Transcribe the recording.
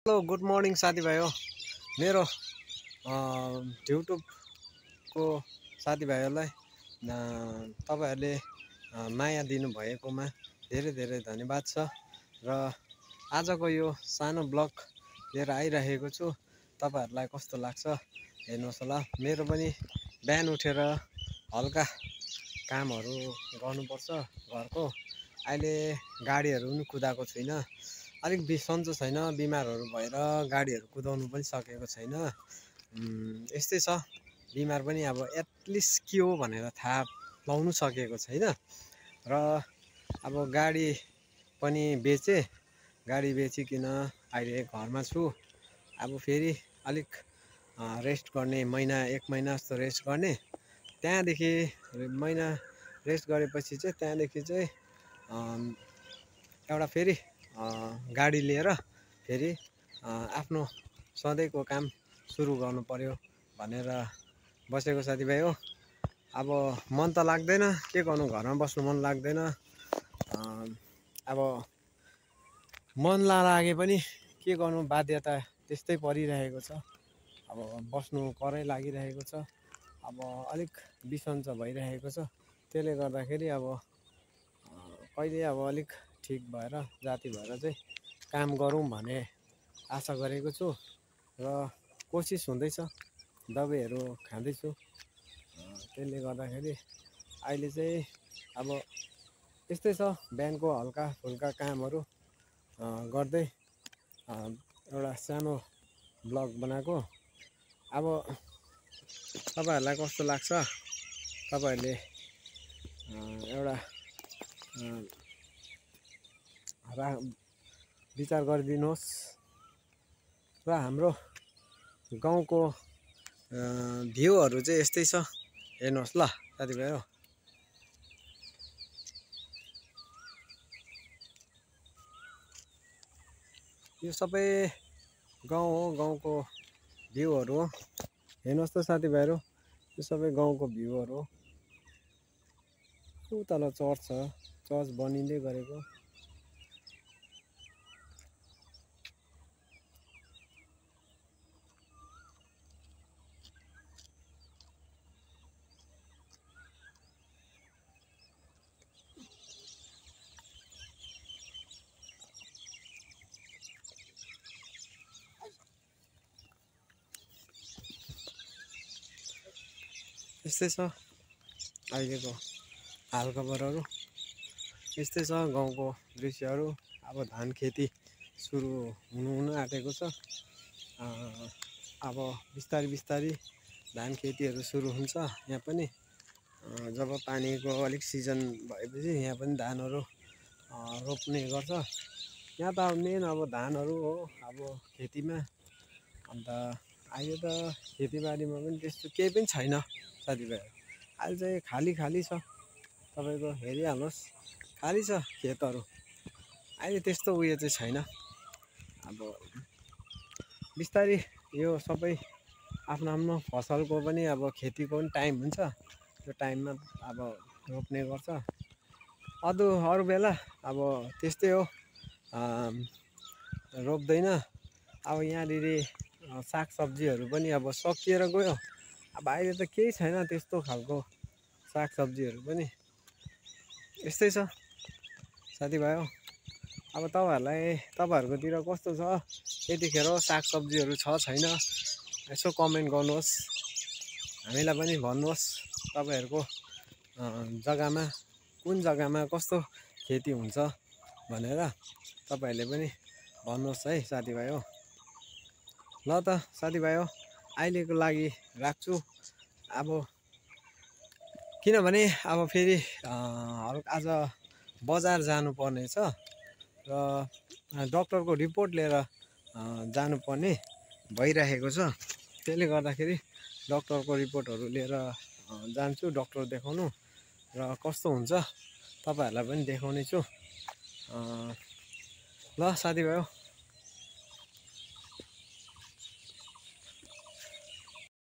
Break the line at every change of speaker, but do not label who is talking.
Hello good morning साथीभाइ हो मेरो युट्युबको साथीभाइहरूलाई तपाईँहरूले माया दिनुभएकोमा धेरै धेरै धन्यवाद छ। र आजको यो सानो ब्लग लिएर आइरहेको छु। तपाईँहरूलाई कस्तो लाग्छ हेर्नुहोस् होला। मेरो पनि बिहान उठेर हल्का कामहरू गर्नुपर्छ घरको। अहिले गाडीहरू पनि कुदाएको छुइनँ, अलिक सन्चो छैन, बिमारहरू भएर गाडीहरू कुदाउनु पनि सकेको छैन। यस्तै छ, बिमार पनि अब एटलिस्ट के हो भनेर थाहा पाउनु सकेको छैन। र अब गाडी पनि बेचेँ, गाडी बेचिकन अहिले घरमा छु। अब फेरि अलिक रेस्ट गर्ने, एक महिना जस्तो रेस्ट गर्ने। त्यहाँदेखि महिना रेस्ट गरेपछि चाहिँ त्यहाँदेखि चाहिँ एउटा फेरि गाडी लिएर फेरि आफ्नो सधैँको काम सुरु गर्नु पर्यो भनेर बसेको साथीभाइ हो। अब मन त लाग्दैन, के गर्नु, घरमा बस्नु मन लाग्दैन। अब मन लागे पनि के गर्नु, बाध्यता त्यस्तै परिरहेको छ। अब बस्नु करै लागिरहेको छ। अब अलिक बिसन्चो भइरहेको छ। त्यसले गर्दाखेरि अब कहिले अब अलिक ठिक भएर जाती भएर चाहिँ काम गरौँ भने आशा गरेको छु र कोसिस हुँदैछ। दबाईहरू खाँदैछु। त्यसले गर्दाखेरि अहिले चाहिँ अब त्यस्तै छ। बिहानको हल्का फुल्का कामहरू गर्दै एउटा सानो ब्लग बनाएको। अब तपाईँहरूलाई कस्तो लाग्छ, तपाईँहरूले एउटा विचार गरिदिनुहोस्। र हाम्रो गाउँको भ्यूहरू चाहिँ यस्तै छ, हेर्नुहोस् ल साथीभाइ हो। यो सबै गाउँ हो, गाउँको भ्यूहरू हो। हेर्नुहोस् त साथीभाइहरू, यो सबै गाउँको भ्यूहरू हो। उतल चर्च छ, चर्च बनिँदै गरेको। यस्तै छ अहिलेको हालखबरहरू, यस्तै छ गाउँको दृश्यहरू। अब धान खेती सुरु हुन आँटेको छ। अब बिस्तारै बिस्तारै धान खेतीहरू सुरु हुन्छ। यहाँ पनि जब पानीको अलिक सिजन भएपछि यहाँ पनि धानहरू रोप्ने गर्छ। यहाँ त अब मेन अब धानहरू हो अब खेतीमा। अन्त अहिले त खेतीबारीमा पनि त्यस्तो केही पनि छैन साथीभाइ। अहिले चाहिँ खाली खाली छ, तपाईँको हेरिहाल्नुहोस्, खाली छ खेतहरू। अहिले त्यस्तो उयो चाहिँ छैन। अब बिस्तारै यो सबै आफ्नो आफ्नो फसलको पनि अब खेतीको पनि टाइम हुन्छ। त्यो टाइममा अब रोप्ने गर्छ। अरू बेला अब त्यस्तै हो, रोप्दैन। अब यहाँनिर सागसब्जीहरू पनि अब सकिएर गयो। अब अहिले त केही छैन त्यस्तो खालको सागसब्जीहरू पनि। यस्तै छ साथीभाइ हो। अब तपाईँहरूकोतिर कस्तो छ, त्यतिखेर सागसब्जीहरू छ छैन, यसो कमेन्ट गर्नुहोस्। हामीलाई पनि भन्नुहोस् तपाईँहरूको जग्गामा, कुन जग्गामा कस्तो खेती हुन्छ भनेर तपाईँहरूले पनि भन्नुहोस् है साथीभाइ हो। ल त साथीभाइ हो, अहिलेको लागि राख्छु। अब किनभने अब फेरि आज बजार जानुपर्ने छ र डक्टरको रिपोर्ट लिएर जानुपर्ने भइरहेको छ। त्यसले गर्दाखेरि डक्टरको रिपोर्टहरू लिएर जान्छु डक्टर देखाउनु। र कस्तो हुन्छ तपाईँहरूलाई पनि देखाउने छु। ल साथीभाइ हो।